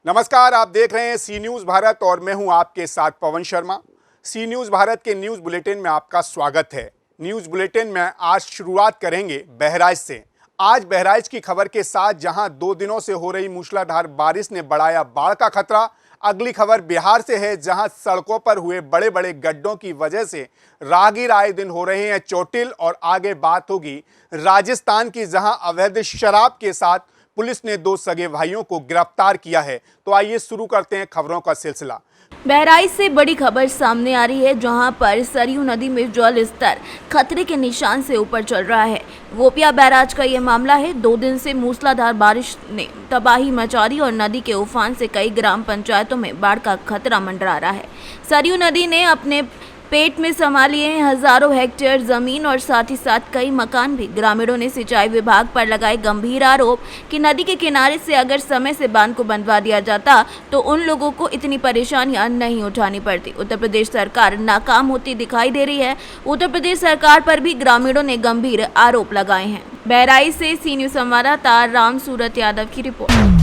नमस्कार, आप देख रहे हैं सी न्यूज़ भारत और मैं हूं आपके साथ पवन शर्मा। सी न्यूज़ भारत के न्यूज़ बुलेटिन में आपका स्वागत है। न्यूज़ बुलेटिन में आज शुरुआत करेंगे बहराइच से। आज बहराइच की खबर के साथ, जहां 2 दिनों से हो रही मूसलाधार बारिश ने बढ़ाया बाढ़ का खतरा। अगली खबर बिहार से है, जहां सड़कों पर हुए बड़े बड़े गड्ढों की वजह से राहगीर आए दिन हो रहे हैं चोटिल। और आगे बात होगी राजस्थान की, जहां अवैध शराब के साथ पुलिस ने 2 सगे भाइयों को गिरफ्तार किया है। तो आइए शुरू करते हैं खबरों का सिलसिला। बहराइच से बड़ी खबर सामने आ रही है, जहां पर सरयू नदी में जल स्तर खतरे के निशान से ऊपर चल रहा है। गोपिया बैराज का ये मामला है। 2 दिन से मूसलाधार बारिश ने तबाही मचा दी और नदी के उफान से कई ग्राम पंचायतों में बाढ़ का खतरा मंडरा रहा है। सरयू नदी ने अपने पेट में समा लिए हैं हजारों हेक्टेयर जमीन और साथ ही साथ कई मकान भी। ग्रामीणों ने सिंचाई विभाग पर लगाए गंभीर आरोप कि नदी के किनारे से अगर समय से बांध को बनवा दिया जाता तो उन लोगों को इतनी परेशानियां नहीं उठानी पड़ती। उत्तर प्रदेश सरकार नाकाम होती दिखाई दे रही है। उत्तर प्रदेश सरकार पर भी ग्रामीणों ने गंभीर आरोप लगाए हैं। बहराइच से सी न्यूज़ संवाददाता राम सूरत यादव की रिपोर्ट।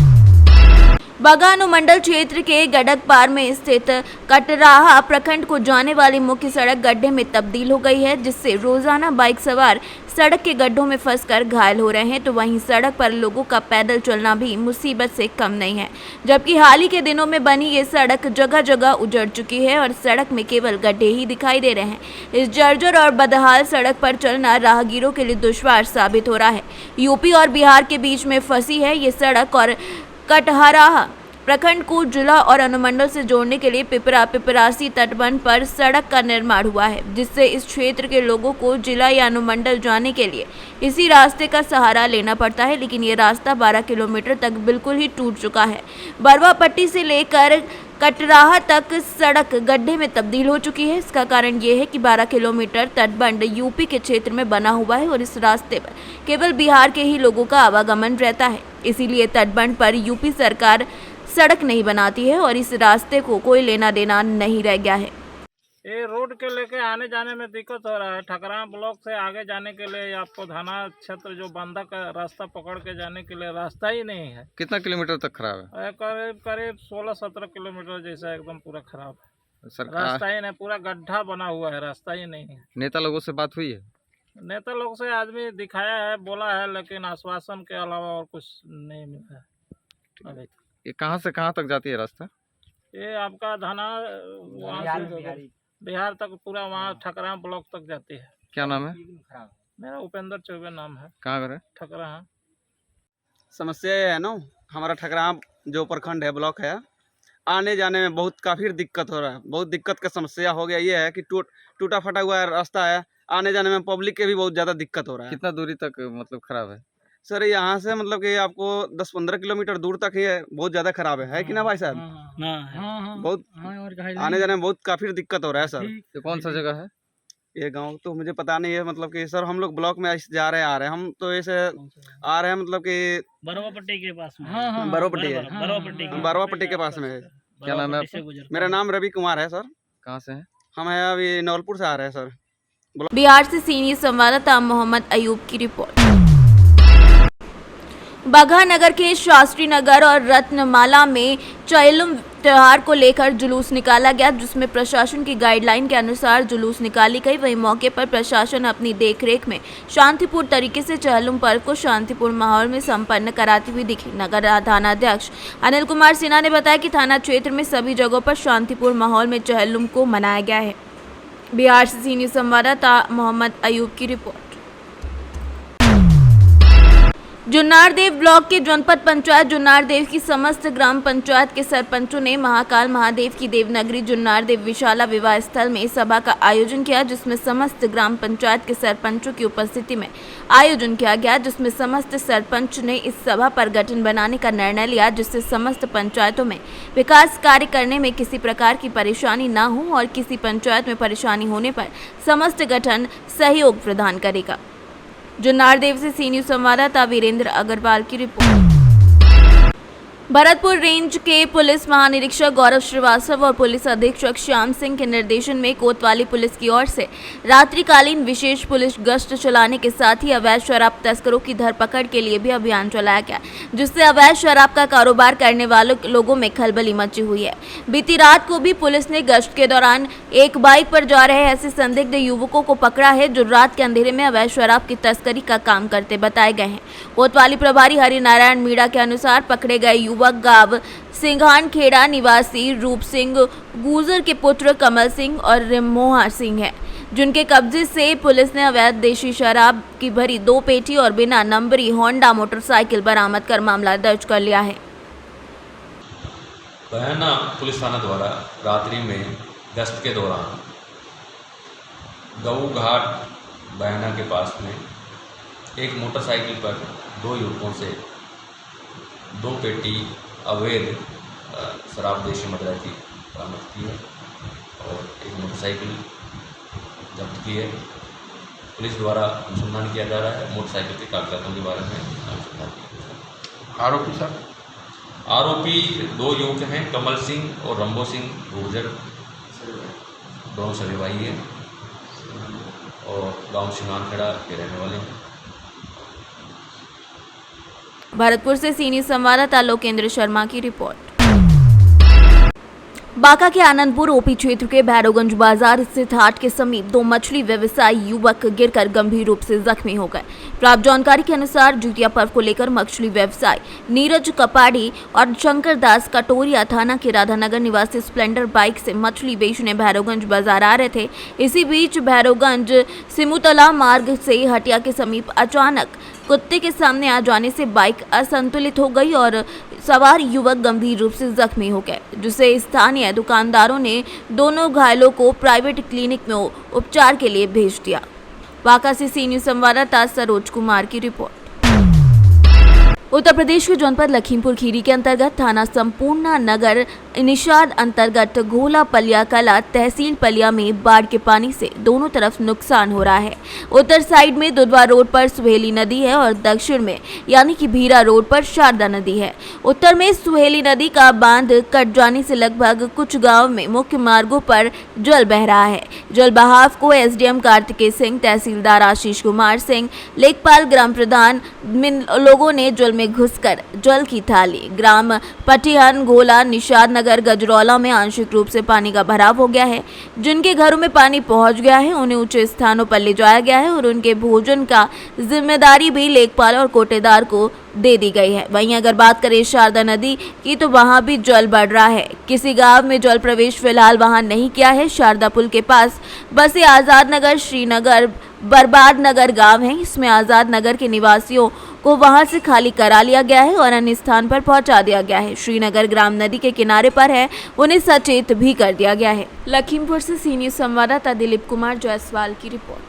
बगहा अनुमंडल क्षेत्र के गडकपार में स्थित कटराहा प्रखंड को जाने वाली मुख्य सड़क गड्ढे में तब्दील हो गई है, जिससे रोजाना बाइक सवार सड़क के गड्ढों में फंसकर घायल हो रहे हैं। तो वहीं सड़क पर लोगों का पैदल चलना भी मुसीबत से कम नहीं है, जबकि हाल ही के दिनों में बनी ये सड़क जगह जगह उजड़ चुकी है और सड़क में केवल गड्ढे ही दिखाई दे रहे हैं। इस जर्जर और बदहाल सड़क पर चलना राहगीरों के लिए दुश्वार साबित हो रहा है। यूपी और बिहार के बीच में फंसी है ये सड़क और कटहराहा प्रखंड को जिला और अनुमंडल से जोड़ने के लिए पिपरासी तटबंध पर सड़क का निर्माण हुआ है, जिससे इस क्षेत्र के लोगों को जिला या अनुमंडल जाने के लिए इसी रास्ते का सहारा लेना पड़ता है। लेकिन ये रास्ता 12 किलोमीटर तक बिल्कुल ही टूट चुका है। बरवा पट्टी से लेकर कटराहा तक सड़क गड्ढे में तब्दील हो चुकी है। इसका कारण ये है कि 12 किलोमीटर तटबंध यूपी के क्षेत्र में बना हुआ है और इस रास्ते पर केवल बिहार के ही लोगों का आवागमन रहता है। इसीलिए तटबंध पर यूपी सरकार सड़क नहीं बनाती है और इस रास्ते को कोई लेना देना नहीं रह गया है। ये रोड के लेके आने जाने में दिक्कत हो रहा है। ठकरा ब्लॉक से आगे जाने के लिए आपको थाना क्षेत्र जो बांदा का रास्ता पकड़ के जाने के लिए रास्ता ही नहीं है। कितना किलोमीटर तक खराब है? करीब करीब 16-17 किलोमीटर जैसा एकदम पूरा खराब है। सरकार रास्ता ही नहीं, पूरा गड्ढा बना हुआ है, रास्ता ही नहीं है। नेता लोगों से बात हुई है? नेता लोग से आदमी दिखाया है, बोला है, लेकिन आश्वासन के अलावा और कुछ नहीं मिला है अभी तक। ये कहाँ से कहाँ तक जाती है रास्ता? ये आपका थाना बिहार तक पूरा वहाँ ठकरा ब्लॉक तक जाती है। क्या नाम है? मेरा उपेंद्र चौबे नाम है। कहाँ घर है? ठकरा। समस्या ये है ना, हमारा ठकरा जो प्रखंड है, ब्लॉक है, आने जाने में बहुत काफ़ी दिक्कत हो रहा है। बहुत दिक्कत का समस्या हो गया। ये है कि टूटा फटा हुआ रास्ता है, आने जाने में पब्लिक के भी बहुत ज़्यादा दिक्कत हो रहा है। कितना दूरी तक मतलब खराब है? सर यहाँ से मतलब कि आपको 10-15 किलोमीटर दूर तक ही है, बहुत ज़्यादा खराब है कि ना भाई साहब? बहुत आने जाने में बहुत काफ़ी दिक्कत हो रहा है सर। ये कौन सा जगह है? ये गांव तो मुझे पता नहीं है, मतलब कि सर हम लोग ब्लॉक में जा रहे हैं, आ रहे हैं, हम तो ऐसे आ रहे हैं, मतलब कि बरवा पट्टी के पास में। बरवा पट्टी है, बरवा पट्टी के पास में है। क्या नाम है आपका? मेरा नाम रवि कुमार है सर। कहाँ से है? हम है अभी नौलपुर से आ रहे हैं सर। बिहार से सीनियर संवाददाता मोहम्मद अयूब की रिपोर्ट। बगहा नगर के शास्त्री नगर और रत्नमाला में चैलुम त्योहार को लेकर जुलूस निकाला गया, जिसमें प्रशासन की गाइडलाइन के अनुसार जुलूस निकाली गई। वहीं मौके पर प्रशासन अपनी देखरेख में शांतिपूर्ण तरीके से चहलुम पर्व को शांतिपूर्ण माहौल में संपन्न कराती हुई दिखी। नगर थानाध्यक्ष अनिल कुमार सिन्हा ने बताया कि थाना क्षेत्र में सभी जगहों पर शांतिपूर्ण माहौल में चहलुम को मनाया गया है। बिहार से सीनियर संवाददाता मोहम्मद अयूब की रिपोर्ट। जुन्नारदेव ब्लॉक के जनपद पंचायत जुन्नारदेव की समस्त ग्राम पंचायत के सरपंचों ने महाकाल महादेव की देवनगरी जुन्नारदेव विशाला विवाह स्थल में सभा का आयोजन किया, जिसमें समस्त ग्राम पंचायत के सरपंचों की उपस्थिति में आयोजन किया गया, जिसमें समस्त सरपंच ने इस सभा पर गठन बनाने का निर्णय लिया, जिससे समस्त पंचायतों में विकास कार्य करने में किसी प्रकार की परेशानी न हो और किसी पंचायत में परेशानी होने पर समस्त गठन सहयोग प्रदान करेगा। जुन्नारदेव से सी न्यूज़ संवाददाता वीरेंद्र अग्रवाल की रिपोर्ट। भरतपुर रेंज के पुलिस महानिरीक्षक गौरव श्रीवास्तव और पुलिस अधीक्षक श्याम सिंह के निर्देशन में कोतवाली पुलिस की ओर से रात्रिकालीन विशेष पुलिस गश्त चलाने के साथ ही अवैध शराब तस्करों की धरपकड़ के लिए भी अभियान चलाया गया, जिससे अवैध शराब का कारोबार करने वालों लोगों में खलबली मची हुई है। बीती रात को भी पुलिस ने गश्त के दौरान एक बाइक पर जा रहे ऐसे संदिग्ध युवकों को पकड़ा है जो रात के अंधेरे में अवैध शराब की तस्करी का काम करते बताए गए हैं। कोतवाली प्रभारी हरिनारायण मीणा के अनुसार पकड़े गए युवक गांव सिंघान खेड़ा निवासी रूप सिंह गुजर के पुत्र कमल सिंह और रिमोहा सिंह है, जिनके कब्जे से पुलिस ने अवैध देशी शराब की भरी 2 पेटी और बिना नंबरी होंडा मोटरसाइकिल बरामद कर मामला दर्ज कर लिया है। बयाना पुलिस थाना द्वारा रात्रि में गश्त के दौरान गऊ घाट बयाना के पास में एक मोटरसाइकिल पर 2 युवकों से 2 पेटी अवैध शराब देशी मदिरा की बरामद की है और एक मोटरसाइकिल जब्त की है। पुलिस द्वारा अनुसंधान किया जा रहा है। मोटरसाइकिल के कागजातों के बारे में अनुसंधान किया। आरोपी सर? आरोपी 2 युवक हैं, कमल सिंह और रंबो सिंह गुर्जर, दोनों सगे भाई हैं और गांव सिंघान खेड़ा के रहने वाले हैं। भरतपुर से सीनियर संवाददाता लोकेंद्र शर्मा की रिपोर्ट। बांका के आनंदपुर ओपी क्षेत्र के भैरवगंज बाजार स्थित हाट के समीप 2 मछली व्यवसायी युवक गिरकर गंभीर रूप से जख्मी हो गए। प्राप्त जानकारी के अनुसार जितिया पर्व को लेकर मछली व्यवसायी नीरज कपाड़ी और शंकर दास कटोरिया थाना के राधानगर निवासी स्प्लेंडर बाइक से मछली बेचने भैरवगंज बाजार आ रहे थे। इसी बीच भैरवगंज सिमुतला मार्ग से हटिया के समीप अचानक कुत्ते के सामने आ जाने से बाइक असंतुलित हो गई और सवार युवक गंभीर रूप से जख्मी हो गए, जिसे स्थानीय दुकानदारों ने दोनों घायलों को प्राइवेट क्लिनिक में उपचार के लिए भेज दिया। बांका से सीनियर संवाददाता सरोज कुमार की रिपोर्ट। उत्तर प्रदेश के जनपद लखीमपुर खीरी के अंतर्गत थाना संपूर्णा नगर निषाद अंतर्गत घोला पलिया कला तहसील पलिया में बाढ़ के पानी से दोनों तरफ नुकसान हो रहा है। उत्तर साइड में दुधवा रोड पर सुहेली नदी है और दक्षिण में यानी कि भीरा रोड पर शारदा नदी है। उत्तर में सुहेली नदी का बांध कट जाने से लगभग कुछ गांव में मुख्य मार्गों पर जल बह रहा है। जल बहाव को एसडीएम कार्तिकेय सिंह, तहसीलदार आशीष कुमार सिंह, लेखपाल, ग्राम प्रधान लोगों ने जल में घुसकर जल की थाली ग्राम पटिहन, घोला, निषाद नगर, गजरौला में आंशिक रूप से पानी का भराव हो गया है। जिनके घरों में पानी पहुंच गया है उन्हें ऊंचे स्थानों पर ले जाया गया है और उनके भोजन का जिम्मेदारी भी लेखपाल और कोटेदार को दे दी गई है। वहीं अगर बात करें शारदा नदी की तो वहां भी जल बढ़ रहा है। किसी गांव में जल प्रवेश फिलहाल वहां नहीं किया है। शारदा पुल के पास बसे आजाद नगर, श्रीनगर, बर्बाद नगर गांव है। इसमें आजाद नगर के निवासियों को वहां से खाली करा लिया गया है और अन्य स्थान पर पहुंचा दिया गया है। श्रीनगर ग्राम नदी के किनारे पर है, उन्हें सचेत भी कर दिया गया है। लखीमपुर से सीनियर संवाददाता दिलीप कुमार जायसवाल की रिपोर्ट।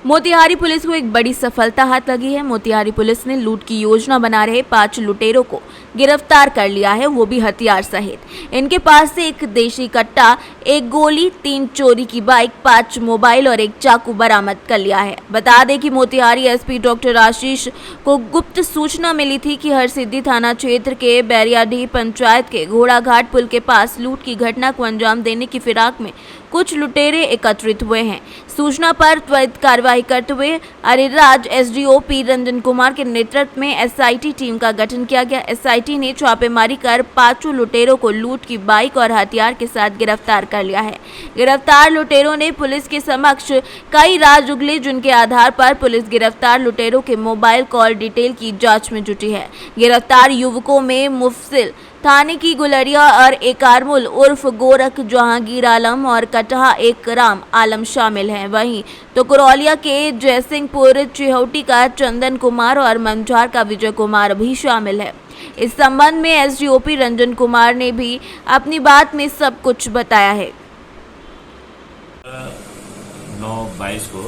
मोतिहारी पुलिस को एक बड़ी सफलता हाथ लगी है। मोतिहारी पुलिस ने लूट की योजना बना रहे 5 लुटेरों को गिरफ्तार कर लिया है, वो भी हथियार सहित। इनके पास से एक देशी कट्टा, 1 गोली, 3 चोरी की बाइक, 5 मोबाइल और 1 चाकू बरामद कर लिया है। बता दें कि मोतिहारी एसपी डॉक्टर आशीष को गुप्त सूचना मिली थी कि हरसिद्धि थाना क्षेत्र के बैरियाडीह पंचायत के घोड़ाघाट पुल के पास लूट की घटना को अंजाम देने की फिराक में कुछ लुटेरे एकत्रित हुए हैं। सूचना पर त्वरित कार्रवाई करते हुए अरिराज एसडीओ पी रंजन कुमार के नेतृत्व में एसआईटी टीम का गठन किया गया। एसआईटी ने छापेमारी कर 5 लुटेरों को लूट की बाइक और हथियार के साथ गिरफ्तार कर लिया है। गिरफ्तार लुटेरों ने पुलिस के समक्ष कई राज उगले, जिनके आधार पर पुलिस गिरफ्तार लुटेरों के मोबाइल कॉल डिटेल की जाँच में जुटी है। गिरफ्तार युवकों में मुफसिल थाने की गुलरिया और एकारमुल उर्फ गोरख जहांगीर आलम और कटहा एक राम आलम शामिल हैं। वहीं तो करौलिया के जयसिंहपुर चिहौटी का चंदन कुमार और मंझार का विजय कुमार भी शामिल है। इस संबंध में एसडीओपी रंजन कुमार ने भी अपनी बात में सब कुछ बताया है। 9:22 को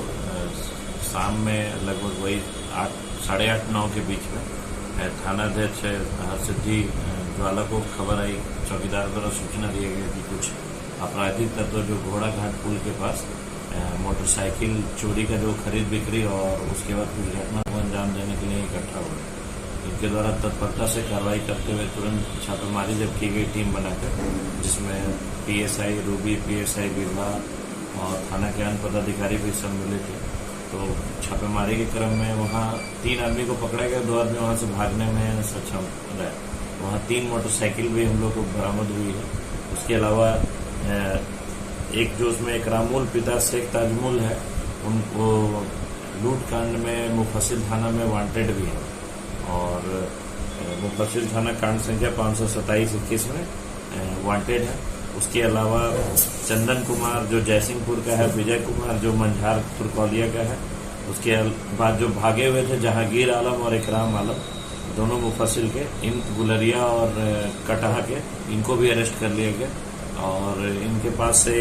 शाम में लगभग वही 8:30-9 के बीच में थानाध्यक्ष हरसिद्धि ज्वाला को खबर आई, चौकीदार द्वारा सूचना दी गई कि कुछ आपराधिक तत्व जो घोड़ाघाट पुल के पास मोटरसाइकिल चोरी का जो खरीद बिक्री और उसके बाद कुछ घटना को अंजाम देने के लिए इकट्ठा हुए। इनके द्वारा तत्परता से कार्रवाई करते हुए तुरंत छापेमारी जब की गई टीम बनाकर, जिसमें पीएसआई रूबी, पीएसआई विभाग और थाना के अन्य पदाधिकारी भी सम्मिलित थे। तो छापेमारी के क्रम में वहाँ 3 आदमी को पकड़ा गया, 2 आदमी वहाँ से भागने में सक्षम रहे। वहाँ 3 मोटरसाइकिल भी हम लोग को बरामद हुई है। उसके अलावा एक जो उसमें एक रामूल पिता शेख ताजमुल है, उनको लूट कांड में मुफस्सिल थाना में वांटेड भी है और मुफस्सिल थाना कांड संख्या 527-21 में वांटेड है। उसके अलावा चंदन कुमार जो जयसिंहपुर का है, विजय कुमार जो मंझार तुरकौलिया का है, उसके बाद जो भागे हुए थे जहांगीर आलम और इकराम आलम, दोनों मुफस्सिल के, इन गुलरिया और कटहा के, इनको भी अरेस्ट कर लिया गया और इनके पास से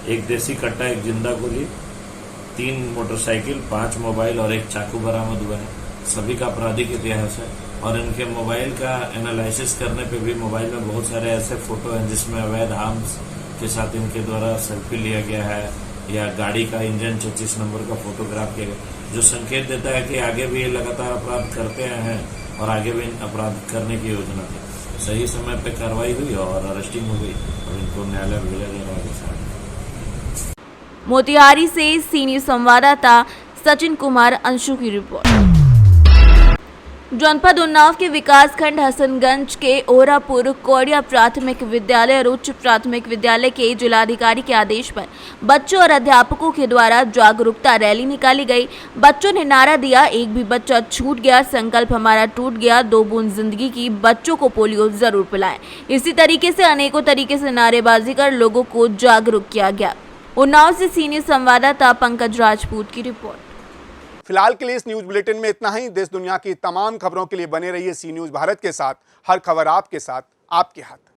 एक देसी कट्टा, एक जिंदा गोली, 3 मोटरसाइकिल, 5 मोबाइल और 1 चाकू बरामद हुआ है। सभी का आपराधिक इतिहास है और इनके मोबाइल का एनालिसिस करने पे भी मोबाइल में बहुत सारे ऐसे फोटो हैं जिसमें अवैध आर्म्स के साथ इनके द्वारा सेल्फी लिया गया है या गाड़ी का इंजन 26 नंबर का फोटोग्राफ किया गया, जो संकेत देता है कि आगे भी ये लगातार अपराध करते हैं और आगे भी अपराध करने की योजना थी। सही समय पे कार्रवाई हुई और अरेस्टिंग हो गई और इनको न्यायालय भेजा जा रहा है। मोतिहारी से सीनियर संवाददाता सचिन कुमार अंशु की रिपोर्ट। जनपद उन्नाव के विकास खंड हसनगंज के ओरापुर कोड़िया प्राथमिक विद्यालय और उच्च प्राथमिक विद्यालय के जिलाधिकारी के आदेश पर बच्चों और अध्यापकों के द्वारा जागरूकता रैली निकाली गई। बच्चों ने नारा दिया, एक भी बच्चा छूट गया, संकल्प हमारा टूट गया, 2 बूंद जिंदगी की, बच्चों को पोलियो जरूर पिलाएं। इसी तरीके से अनेकों तरीके से नारेबाजी कर लोगों को जागरूक किया गया। उन्नाव से सीनियर संवाददाता पंकज राजपूत की रिपोर्ट। फिलहाल के लिए इस न्यूज बुलेटिन में इतना ही। देश दुनिया की तमाम खबरों के लिए बने रहिए सी न्यूज भारत के साथ। हर खबर आपके साथ, आपके हाथ।